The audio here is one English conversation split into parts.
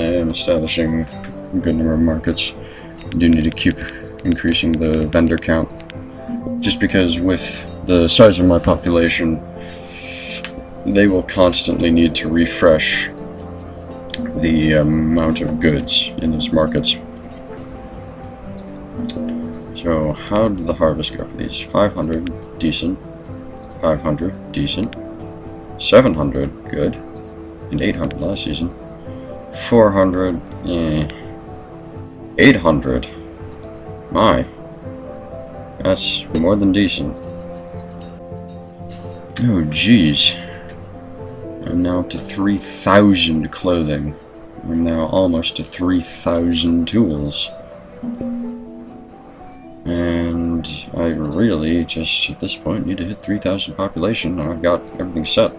I am establishing a good number of markets. I do need to keep increasing the vendor count, just because with the size of my population, they will constantly need to refresh the amount of goods in these markets. So how did the harvest go for these? 500, decent. 500, decent. 700, good. And 800 last season. 400, eh. 800. My. That's more than decent. Oh, jeez. I'm now up to 3,000 clothing. I'm now almost to 3,000 tools. And I really just, at this point, need to hit 3,000 population, and I've got everything set.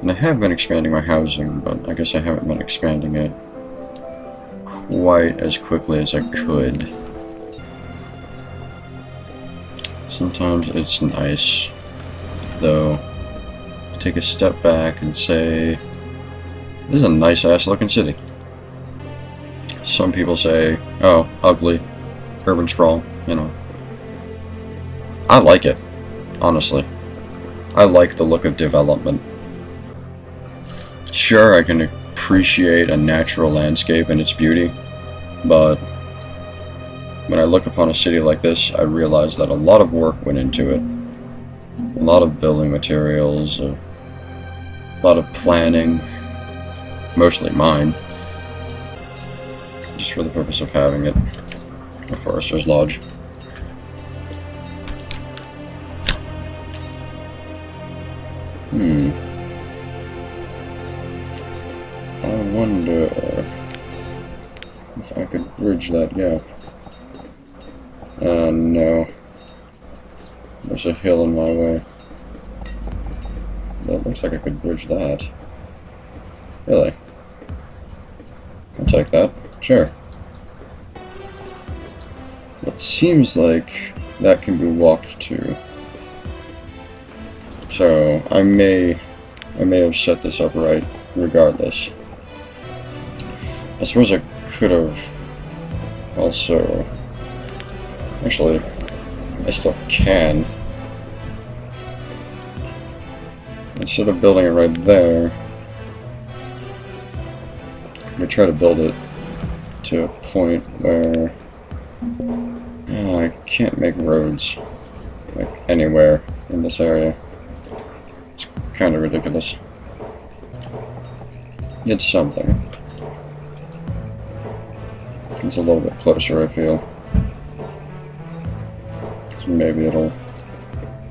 And I have been expanding my housing, but I guess I haven't been expanding it quite as quickly as I could. Sometimes it's nice, though, to take a step back and say, this is a nice-ass looking city. Some people say, oh, ugly, urban sprawl, you know. I like it, honestly. I like the look of development. Sure, I can appreciate a natural landscape and its beauty, but when I look upon a city like this, I realize that a lot of work went into it. A lot of building materials, a lot of planning, mostly mine, just for the purpose of having it. A forester's lodge. I wonder if I could bridge that gap. No. There's a hill in my way. That looks like I could bridge that. Really? I'll take that. Sure. It seems like that can be walked to. So I may have set this up right regardless. I suppose I could have also, actually, I still can. Instead of building it right there, I'm gonna try to build it to a point where I can't make roads like anywhere in this area. It's kind of ridiculous. It's something. It's a little bit closer, I feel. So maybe it'll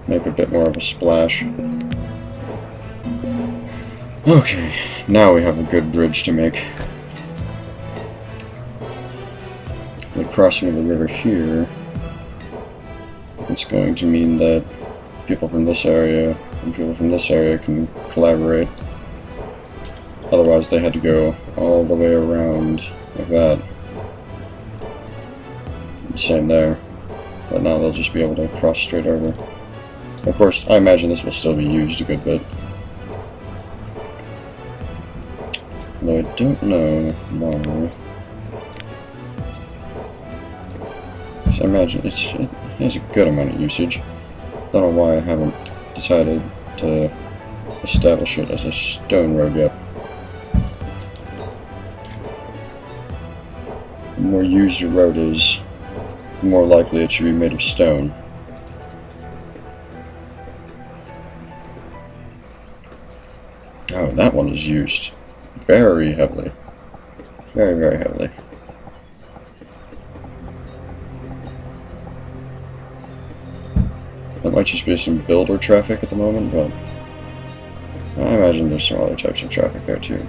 make a bit more of a splash. Okay, now we have a good bridge to make. The crossing of the river here, it's going to mean that people from this area and people from this area can collaborate. Otherwise they had to go all the way around like that. Same there. But now they'll just be able to cross straight over. Of course, I imagine this will still be used a good bit. Though I don't know why. So I imagine it has a good amount of usage. I don't know why I haven't decided to establish it as a stone road yet. The more used a road is, the more likely it should be made of stone. Oh, that one is used very heavily. Very, very heavily. That might just be some builder traffic at the moment, but I imagine there's some other types of traffic there too.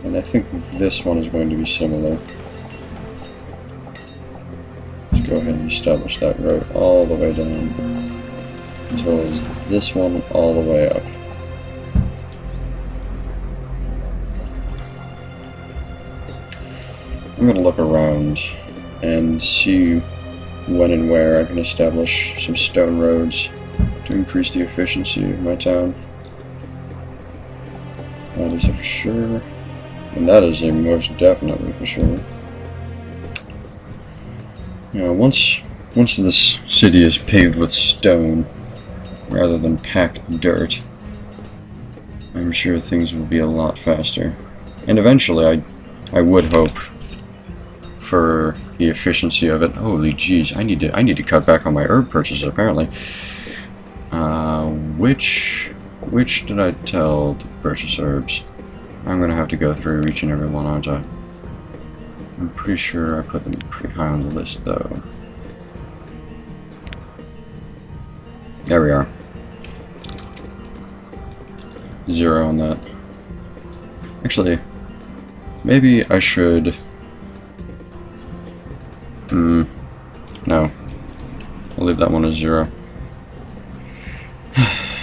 And I think this one is going to be similar. Let's go ahead and establish that road all the way down, as well as this one all the way up. I'm going to look around and see when and where I can establish some stone roads to increase the efficiency of my town. That is for sure And that is a most definitely for sure. You know, once this city is paved with stone, rather than packed dirt, I'm sure things will be a lot faster. And eventually, I would hope for the efficiency of it. Holy jeez, I need to cut back on my herb purchases apparently. Which did I tell to purchase herbs? I'm gonna have to go through each and every one, aren't I? I'm pretty sure I put them pretty high on the list though. There we are. 0 on that. Actually, maybe I should... no. I'll leave that one as 0.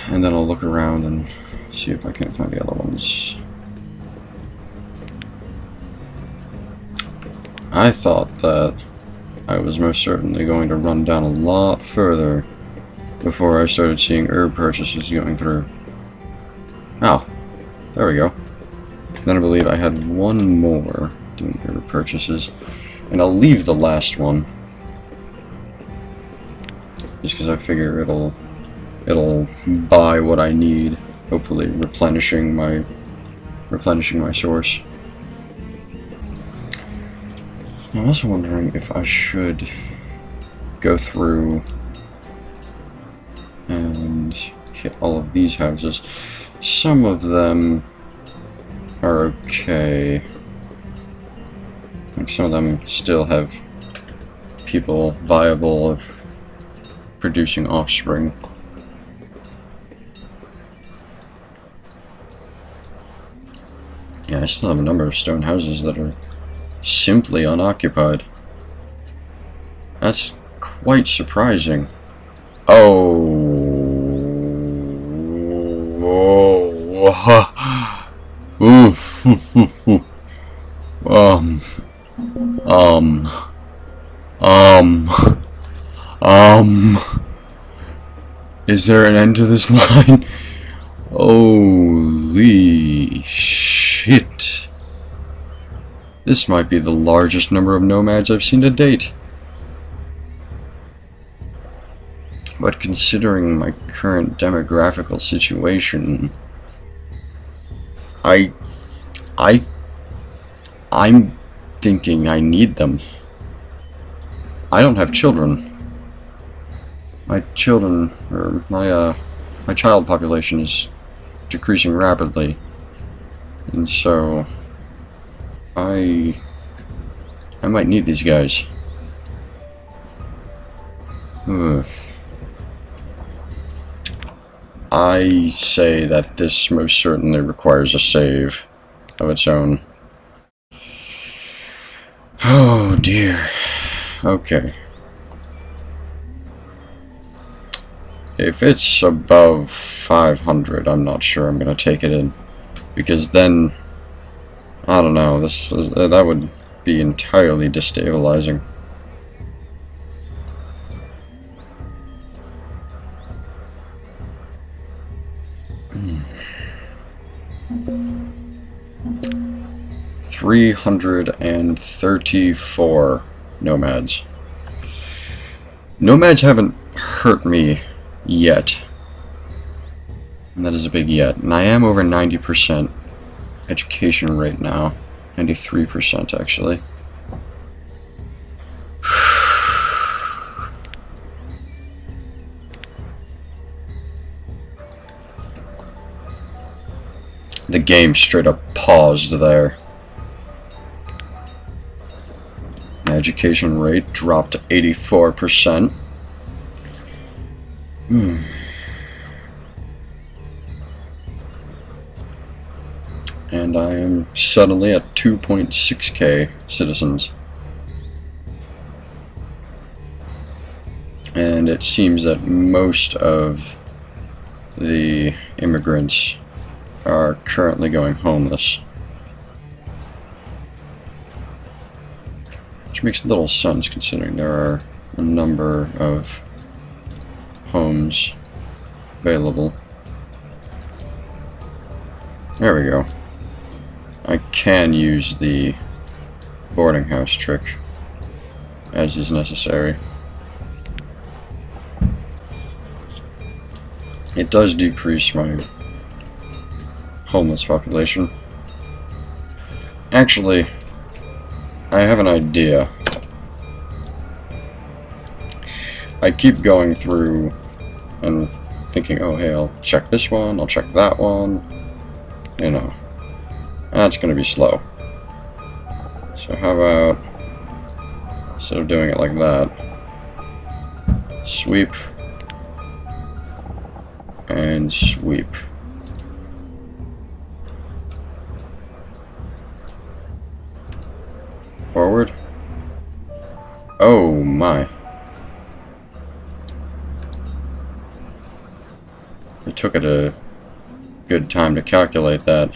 And then I'll look around and see if I can't find the other ones. I thought that I was most certainly going to run down a lot further before I started seeing herb purchases going through. Oh, there we go. Then I believe I had one more doing herb purchases, and I'll leave the last one just because I figure it'll buy what I need, hopefully replenishing my source. I'm also wondering if I should go through and hit all of these houses. Some of them are okay. Like some of them still have people viable of producing offspring. Yeah, I still have a number of stone houses that are simply unoccupied. That's quite surprising. Oh. Oof. Is there an end to this line? Holy shit. This might be the largest number of nomads I've seen to date. But considering my current demographical situation, I'm thinking I need them. I don't have children. My child population is decreasing rapidly, and so I might need these guys. Ugh. I say that this most certainly requires a save of its own. Oh dear. Okay. If it's above 500, I'm not sure I'm gonna take it in, because then I don't know. That would be entirely destabilizing. $334 nomads. Nomads haven't hurt me yet. And that is a big yet. And I am over 90% education rate now. 93% actually. The game straight up paused there. My education rate dropped to 84%. And I am suddenly at 2.6k citizens. And it seems that most of the immigrants are currently going homeless. Which makes little sense considering there are a number of homes available. There we go. I can use the boarding house trick as is necessary. It does decrease my homeless population. Actually, I have an idea. I keep going through and thinking, oh hey, I'll check this one, I'll check that one. You know, that's gonna be slow. So how about, instead of doing it like that, sweep and sweep. Forward. Oh my. It took it a good time to calculate that.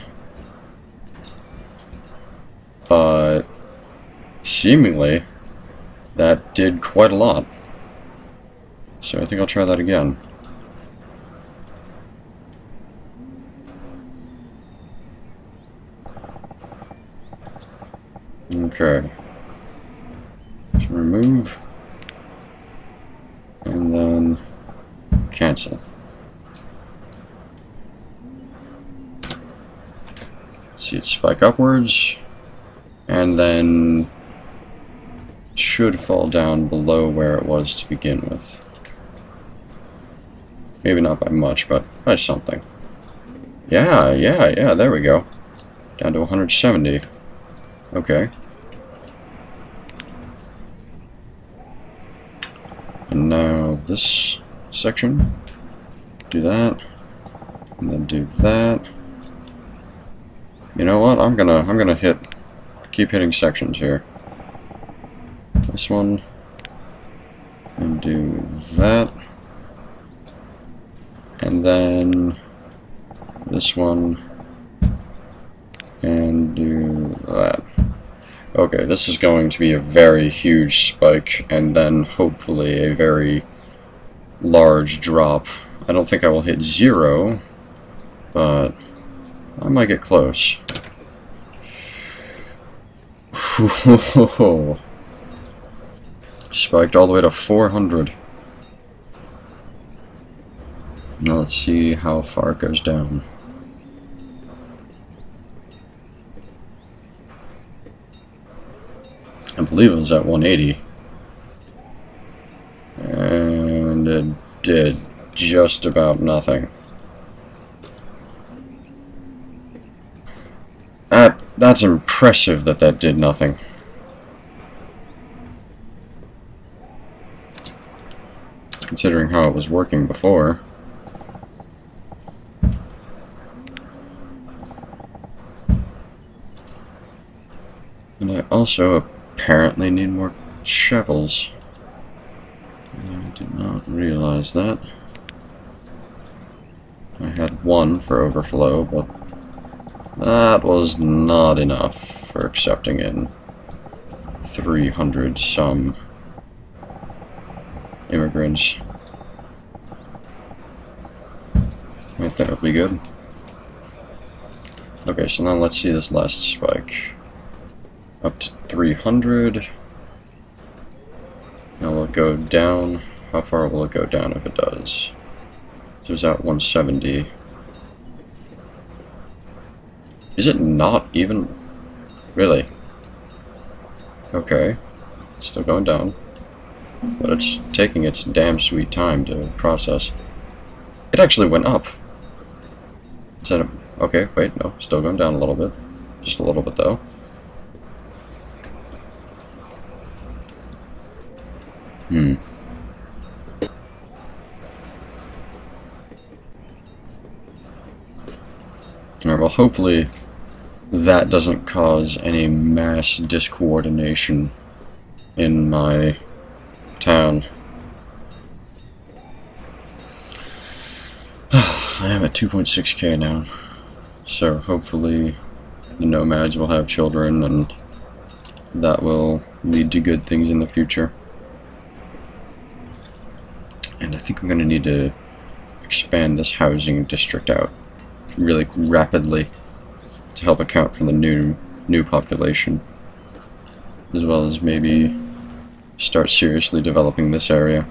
But seemingly that did quite a lot. So I think I'll try that again. Okay. So remove. And then cancel. See it spike upwards. And then should fall down below where it was to begin with. Maybe not by much, but by something. Yeah, there we go. Down to 170. Okay. And now this section. Do that. And then do that. You know what? I'm gonna keep hitting sections here. This one. And do that. And then this one. And do that. Okay, this is going to be a very huge spike, and then hopefully a very large drop. I don't think I will hit 0, but I might get close. Spiked all the way to 400. Now let's see how far it goes down. I believe it was at 180. And it did just about nothing. That's impressive that that did nothing. Considering how it was working before. And I also apparently need more shovels. I did not realize that. I had one for overflow, but that was not enough for accepting in 300 some immigrants. I think that'll be good. Okay, so now let's see this last spike. Up to 300. Now will it go down? How far will it go down if it does? So it's at 170. Is it not even? Really? Okay. It's still going down. But it's taking its damn sweet time to process. It actually went up. Instead of, okay, wait, no. Still going down a little bit. Just a little bit though. Alright, well hopefully that doesn't cause any mass discoordination in my town. I am at 2.6k now, so hopefully the Nomads will have children and that will lead to good things in the future. And I think I'm going to need to expand this housing district out really rapidly. to help account for the new population, as well as maybe start seriously developing this area.